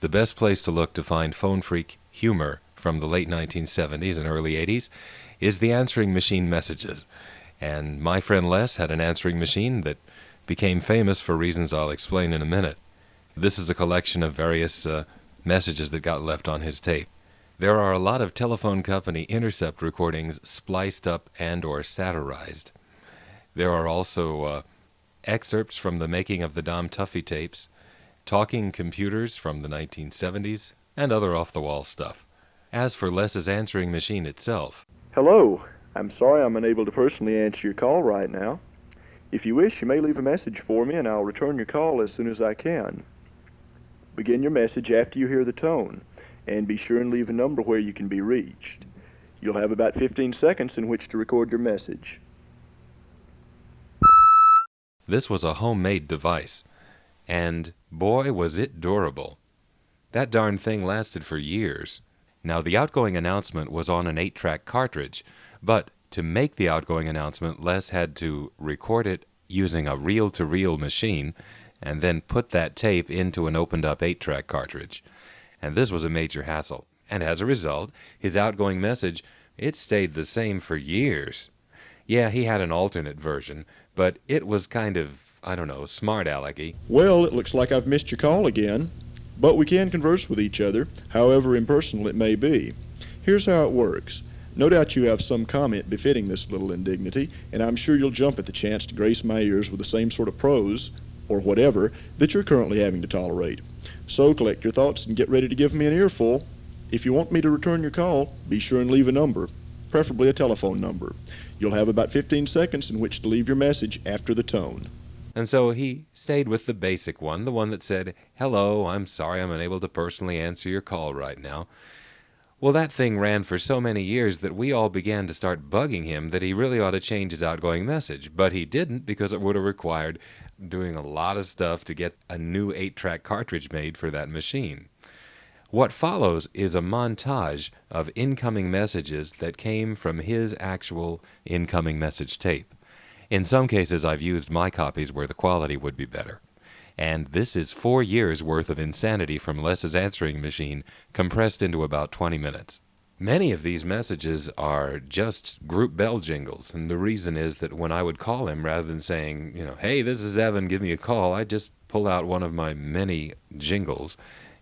the best place to look to find phone freak humor from the late 1970s and early 80s is the answering machine messages. And my friend Les had an answering machine that became famous for reasons I'll explain in a minute. This is a collection of various messages that got left on his tape. There are a lot of telephone company intercept recordings spliced up and or satirized. There are also excerpts from the making of the Dom Tuffy tapes, talking computers from the 1970s, and other off-the-wall stuff. As for Les's answering machine itself... Hello. I'm sorry I'm unable to personally answer your call right now. If you wish, you may leave a message for me and I'll return your call as soon as I can. Begin your message after you hear the tone, and be sure and leave a number where you can be reached. You'll have about 15 seconds in which to record your message. This was a homemade device, and boy was it durable. That darn thing lasted for years. Now the outgoing announcement was on an 8-track cartridge, but to make the outgoing announcement, Les had to record it using a reel-to-reel machine and then put that tape into an opened-up 8-track cartridge. And this was a major hassle. And as a result, his outgoing message, it stayed the same for years. Yeah, he had an alternate version, but it was kind of, I don't know, smart-alecky. Well, it looks like I've missed your call again, but we can converse with each other, however impersonal it may be. Here's how it works. No doubt you have some comment befitting this little indignity, and I'm sure you'll jump at the chance to grace my ears with the same sort of prose, or whatever, that you're currently having to tolerate. So collect your thoughts and get ready to give me an earful. If you want me to return your call, be sure and leave a number, preferably a telephone number. You'll have about 15 seconds in which to leave your message after the tone. And so he stayed with the basic one, the one that said, "Hello, I'm sorry I'm unable to personally answer your call right now." Well, that thing ran for so many years that we all began to start bugging him that he really ought to change his outgoing message. But he didn't, because it would have required doing a lot of stuff to get a new 8-track cartridge made for that machine. What follows is a montage of incoming messages that came from his actual incoming message tape. In some cases, I've used my copies where the quality would be better. And this is 4 years' worth of insanity from Les's answering machine compressed into about 20 minutes. Many of these messages are just group bell jingles, and the reason is that when I would call him, rather than saying, "Hey, this is Evan, give me a call," I'd just pull out one of my many jingles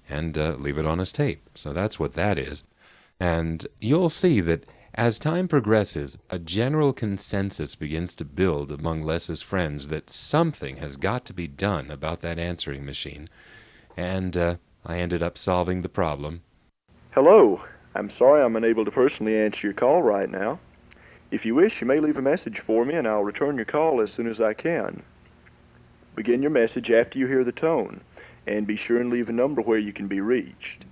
and leave it on his tape. So that's what that is. And you'll see that as time progresses, a general consensus begins to build among Les's friends that something has got to be done about that answering machine. And I ended up solving the problem. Hello. I'm sorry I'm unable to personally answer your call right now. If you wish, you may leave a message for me and I'll return your call as soon as I can. Begin your message after you hear the tone, and be sure and leave a number where you can be reached.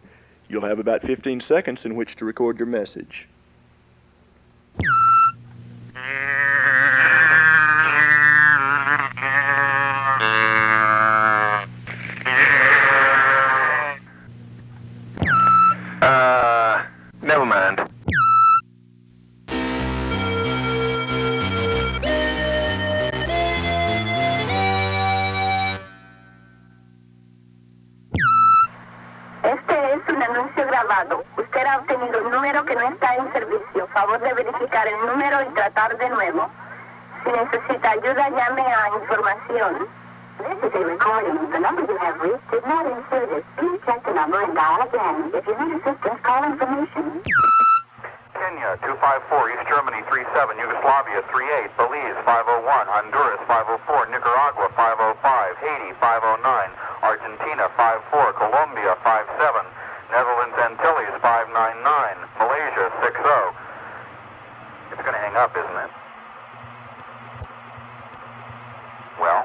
You'll have about 15 seconds in which to record your message. Never mind. Este es un anuncio grabado. Usted ha obtenido un número que no está en servicio. Favor de verificar el número y tratar de nuevo. Si necesita ayuda, llame a información. This is a recording. The number you have reached is not in service. Please check the number and dial again. If you need assistance, call information. Kenya 254, East Germany 37, Yugoslavia 38, Belize 501, Honduras 504, Nicaragua 505, Haiti 509, Argentina 54, Colombia 57, Netherlands Antilles 599, Malaysia 60. It's going to hang up, isn't it? Well,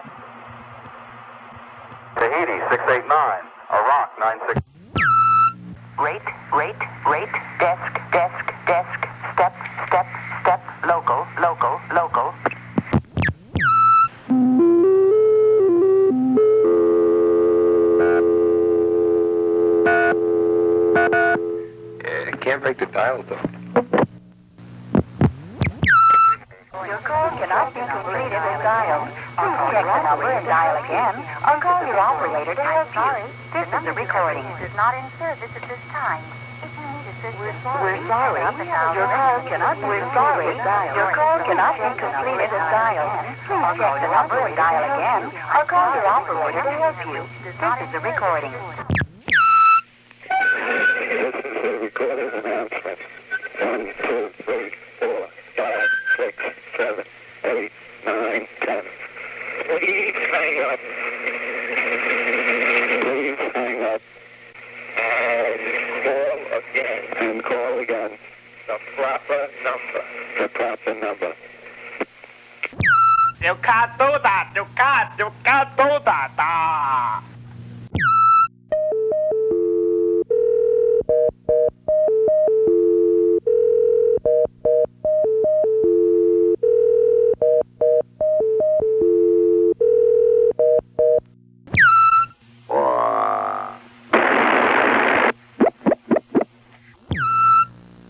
Tahiti 689, Iraq 96. Rate, desk, step, local. Can't break the dial tone. Your call cannot be completed as dialed. Please check the number and dial again, or call your operator to help you. This is the recording. Is not in service at this time. If you need assistance, we're sorry. Your call cannot be completed. Your call cannot be completed as dialed. Please check the number and dial again, or call your operator to help you. This is the recording. This is a recorded announcement. 1, 2, 3, 4, 5, 6, 7, 8, 9, 10. Please hang up. Please hang up. Call again. And call again. The proper number. The proper number. You can't do that. You can't do that. Ah.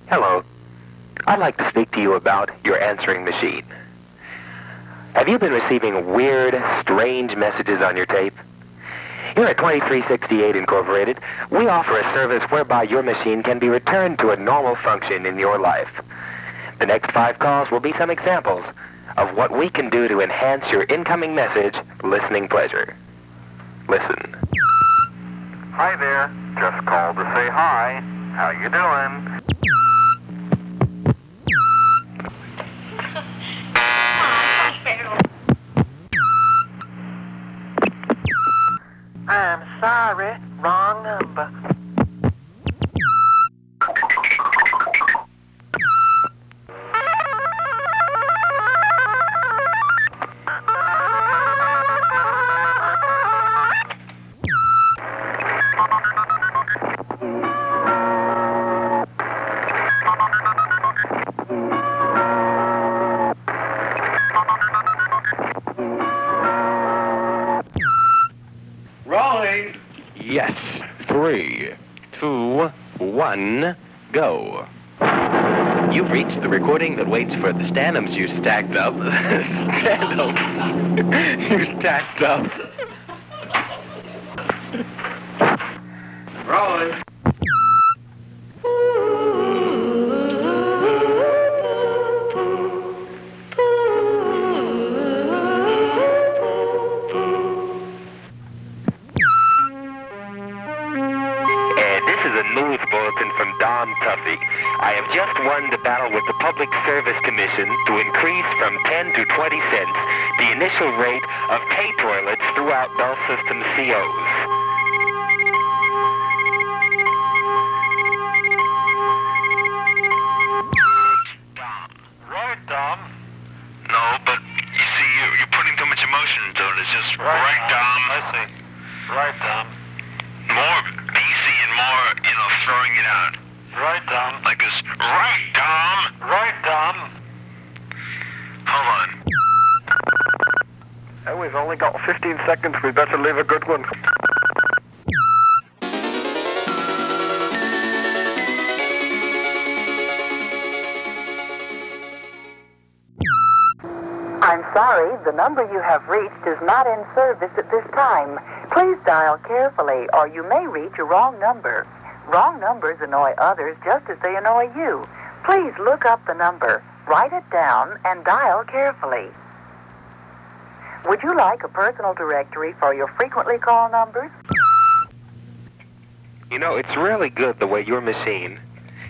Hello. I'd like to speak to you about your answering machine. Have you been receiving weird, strange messages on your tape? Here at 2368 Incorporated, we offer a service whereby your machine can be returned to a normal function in your life. The next 5 calls will be some examples of what we can do to enhance your incoming message listening pleasure. Listen. Hi there. Just called to say hi. How you doing? I'm sorry, wrong number. Rolling. Yes. 3, 2, 1, go. You've reached the recording that waits for the stanums you stacked up. Stanums. You stacked up. Rolling. News bulletin from Don Tuffy. I have just won the battle with the Public Service Commission to increase from 10 to 20 cents the initial rate of pay toilets throughout Bell System COs. Right, Dom. No, but you see, you're putting too much emotion into it. It's just right, Dom. I see. Right, Dom. More easy and more, throwing it out. Right, Dom. Like this. Right, Dom. Right, Dom. Hold on. Oh, we've only got 15 seconds. We better leave a good one. I'm sorry, the number you have reached is not in service at this time. Please dial carefully, or you may reach a wrong number. Wrong numbers annoy others just as they annoy you. Please look up the number, write it down, and dial carefully. Would you like a personal directory for your frequently called numbers? You know, it's really good the way your machine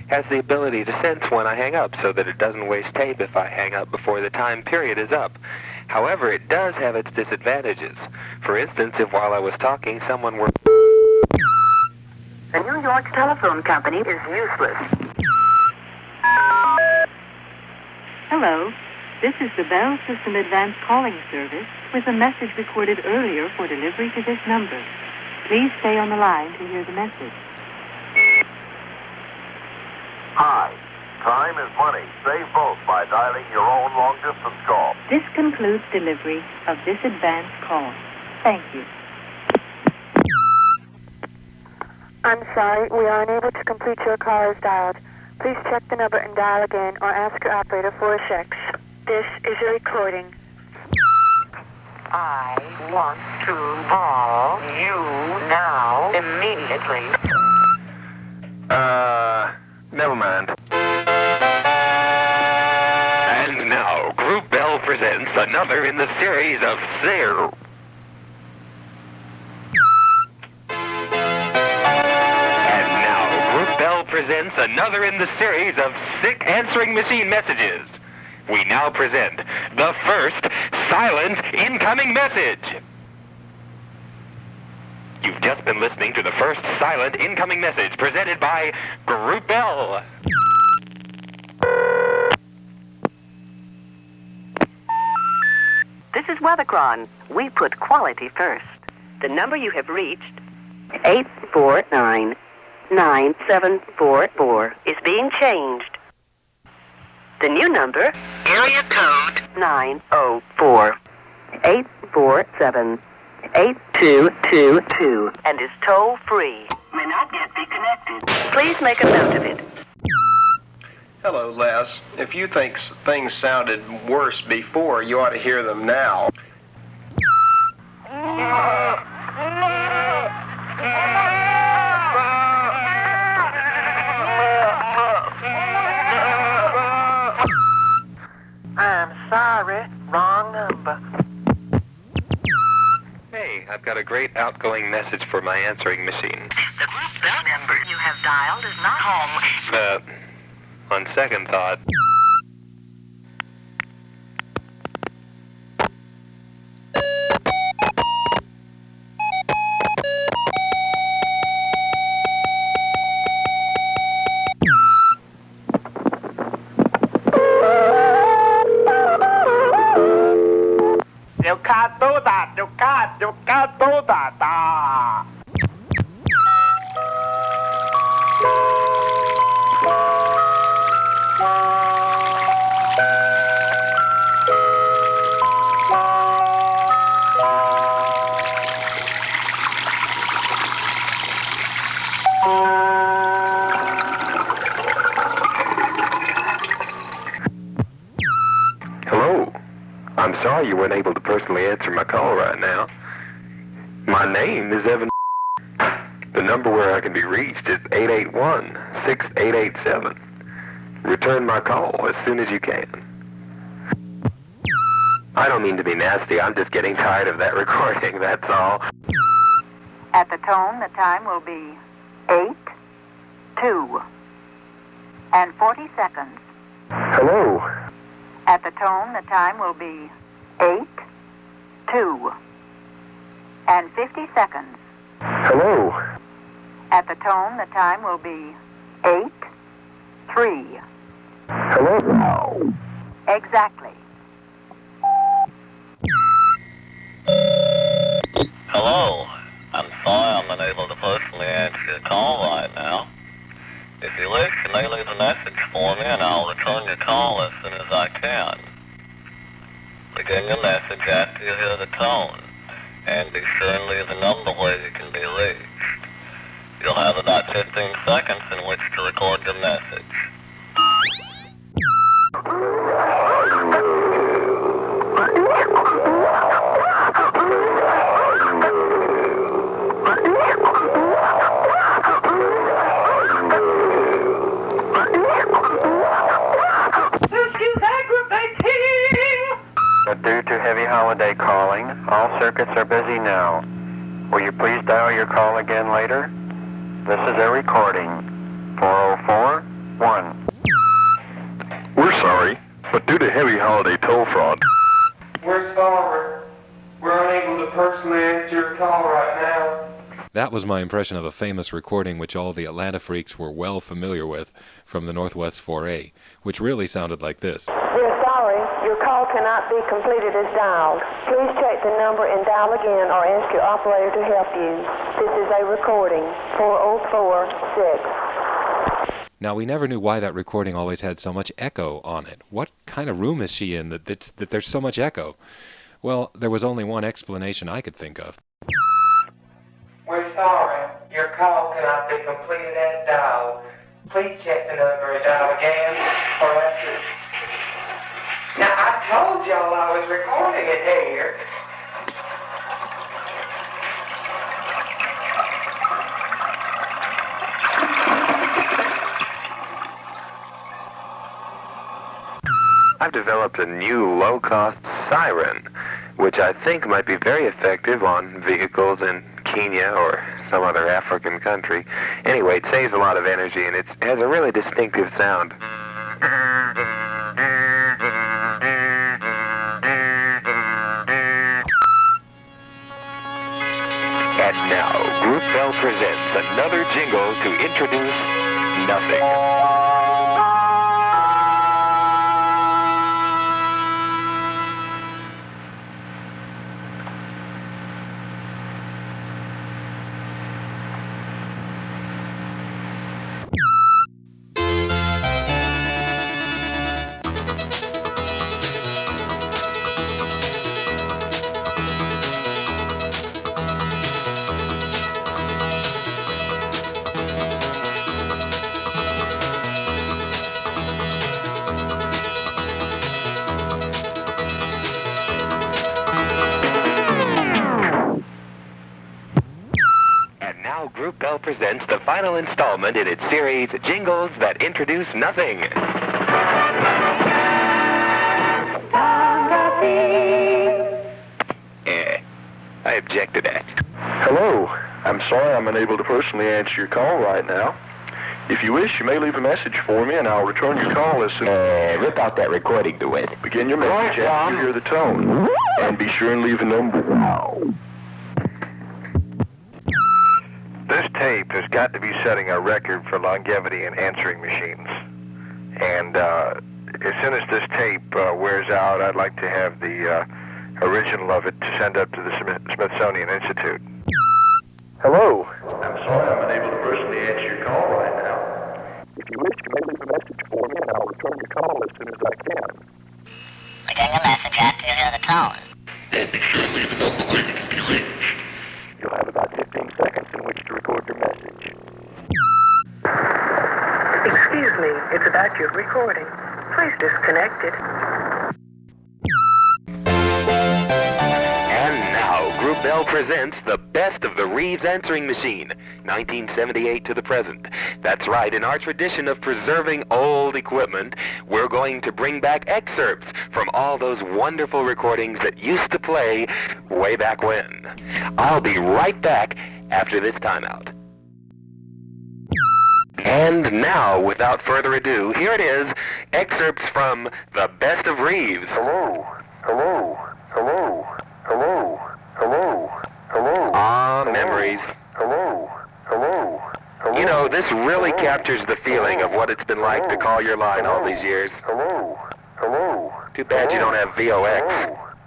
has the ability to sense when I hang up so that it doesn't waste tape if I hang up before the time period is up. However, it does have its disadvantages. For instance, if while I was talking, someone were... The New York telephone company is useless. Hello. This is the Bell System Advanced Calling Service with a message recorded earlier for delivery to this number. Please stay on the line to hear the message. Hi. Time is money. Save both by dialing your own long-distance call. This concludes delivery of this advanced call. Thank you. I'm sorry, we are unable to complete your call as dialed. Please check the number and dial again or ask your operator for a check. This is a recording. I want to call you now immediately. Never mind. And now, Group Bell presents another in the series of presents another in the series of sick answering machine messages. We now present the first silent incoming message. You've just been listening to the first silent incoming message presented by Group Bell. This is Weathercron. We put quality first. The number you have reached, 849-9744, is being changed. The new number, area code 904-847-8222, and is toll-free. May not yet be connected. Please make a note of it. Hello, Les. If you think things sounded worse before, you ought to hear them now. I'm sorry, wrong number. Hey, I've got a great outgoing message for my answering machine. The Group Bell number you have dialed is not home. On second thought... You can't do that. You can't do that. Ah. Hello. I'm sorry you weren't able to personally answer my call right now. My name is Evan. The number where I can be reached is 881-6887. Return my call as soon as you can. I don't mean to be nasty. I'm just getting tired of that recording, that's all. At the tone, the time will be 8:02 and 40 seconds. Hello. At the tone, the time will be 8:02 and 50 seconds. Hello. At the tone, the time will be 8:03. Hello. Exactly. Hello. I'm sorry I'm unable to personally answer your call right now. If you wish, you may leave a message for me and I'll return your call as soon as I can. Begin your message after you hear the tone, and be sure and leave the number where you can be reached. You'll have about 15 seconds in which to record your message. But due to heavy holiday calling, all circuits are busy now. Will you please dial your call again later? This is a recording. 4041. We're sorry, but due to heavy holiday toll fraud... We're sorry. We're unable to personally answer your call right now. That was my impression of a famous recording which all the Atlanta freaks were well familiar with from the Northwest 4A, which really sounded like this. We're sorry, your call cannot be completed as dialed. Please check the number and dial again or ask your operator to help you. This is a recording. 4046. Now, we never knew why that recording always had so much echo on it. What kind of room is she in that there's so much echo? Well, there was only one explanation I could think of. We're sorry, your call cannot be completed as dialed. Please check the number and dial again or else it... Now, I told y'all I was recording it here. I've developed a new low-cost siren, which I think might be very effective on vehicles in Kenya or some other African country. Anyway, it saves a lot of energy, and it has a really distinctive sound. And now, Group Bell presents another jingle to introduce nothing. Group Bell presents the final installment in its series, Jingles That Introduce Nothing. I object to that. Hello. I'm sorry I'm unable to personally answer your call right now. If you wish, you may leave a message for me, and I'll return your call as soon as... Rip out that recording, DeWitt. Begin your message after you hear the tone. And be sure and leave a number. This tape has got to be setting a record for longevity in answering machines. And as soon as this tape wears out, I'd like to have the original of it to send up to the Smithsonian Institute. Hello. I'm sorry I'm unable to personally answer your call right now. If you wish, you may leave a message for me, and I'll return your call as soon as I can. Begin your message after you hear the tone. And be sure to leave a number when it can be reached. You'll have about 15 seconds in which to record your message. Excuse me, it's about your recording. Please disconnect it. And now, Group Bell presents the best of the Reeves answering machine, 1978 to the present. That's right, in our tradition of preserving old equipment, we're going to bring back excerpts from all those wonderful recordings that used to play way back when. I'll be right back after this timeout. And now, without further ado, here it is, excerpts from the best of Reeves. Hello, hello, hello, hello, hello, hello. Ah, memories. Hello, hello, hello. You know, this really captures the feeling of what it's been like to call your line all these years. Hello, hello. Too bad you don't have VOX.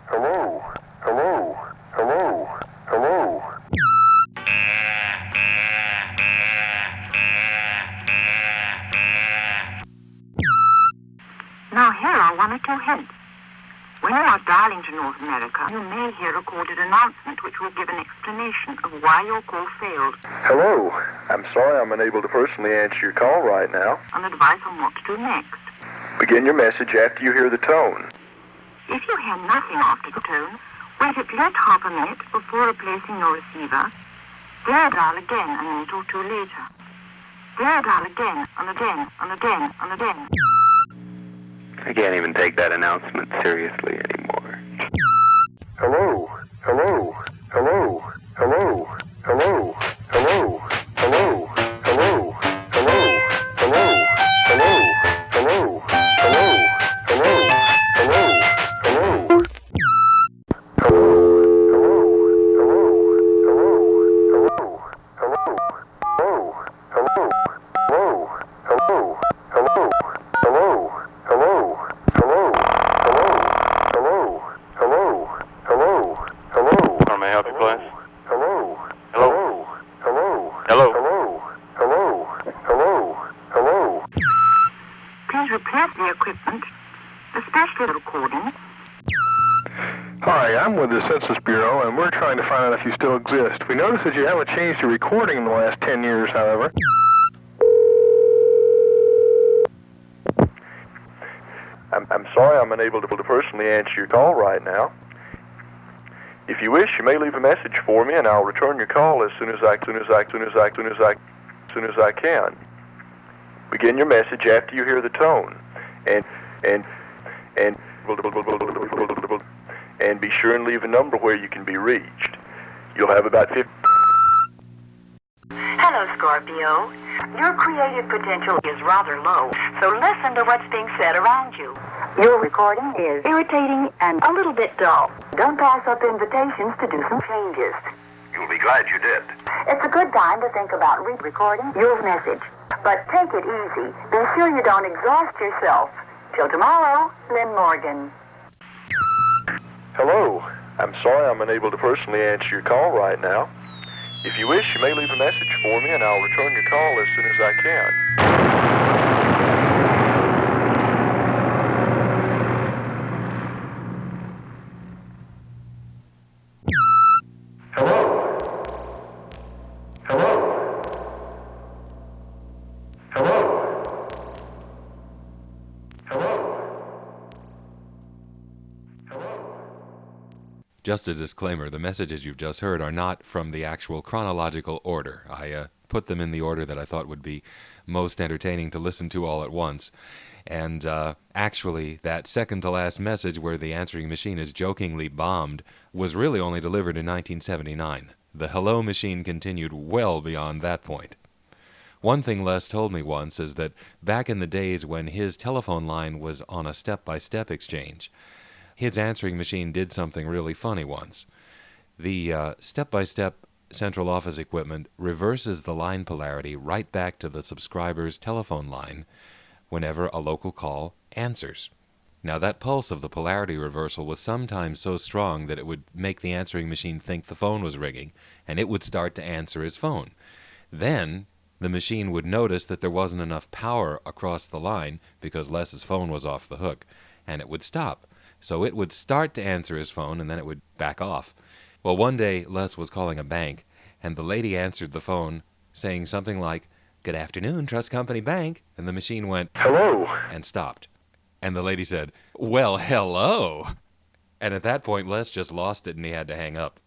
Hello, hello, hello, hello. Now, here are one or two hints. When you are dialing to North America, you may hear a recorded announcement which will give an explanation of why your call failed. Hello. I'm sorry I'm unable to personally answer your call right now. And advice on what to do next. Begin your message after you hear the tone. If you hear nothing after the tone, wait at least half a minute before replacing your receiver. Then dial again a minute or two later. Then dial again and again and again and again. I can't even take that announcement seriously anymore. Hello, hello, hello, hello, hello, hello, hello, hello, hello, hello, hello, hello, hello, hello, hello, hello. Hi, I'm with the Census Bureau, and we're trying to find out if you still exist. We noticed that you haven't changed your recording in the last 10 years, however. I'm sorry I'm unable to personally answer your call right now. If you wish, you may leave a message for me, and I'll return your call as soon as I can. Begin your message after you hear the tone, and and be sure and leave a number where you can be reached. You'll have about 50... Hello, Scorpio. Your creative potential is rather low, so listen to what's being said around you. Your recording is irritating and a little bit dull. Don't pass up invitations to do some changes. You'll be glad you did. It's a good time to think about re-recording your message. But take it easy. Be sure you don't exhaust yourself. Till tomorrow, Lynn Morgan. Hello. I'm sorry I'm unable to personally answer your call right now. If you wish, you may leave a message for me, and I'll return your call as soon as I can. Hello? Hello? Hello? Hello? Hello? Just a disclaimer, the messages you've just heard are not from the actual chronological order. I put them in the order that I thought would be most entertaining to listen to all at once. And actually, that second-to-last message where the answering machine is jokingly bombed was really only delivered in 1979. The hello machine continued well beyond that point. One thing Les told me once is that back in the days when his telephone line was on a step-by-step exchange, his answering machine did something really funny once. The step-by-step central office equipment reverses the line polarity right back to the subscriber's telephone line whenever a local call answers. Now, that pulse of the polarity reversal was sometimes so strong that it would make the answering machine think the phone was ringing, and it would start to answer his phone. Then the machine would notice that there wasn't enough power across the line because Les's phone was off the hook, and it would stop. So it would start to answer his phone, and then it would back off. Well, one day, Les was calling a bank, and the lady answered the phone saying something like, "Good afternoon, Trust Company Bank." And the machine went, "Hello," and stopped. And the lady said, "Well, hello." And at that point, Les just lost it, and he had to hang up.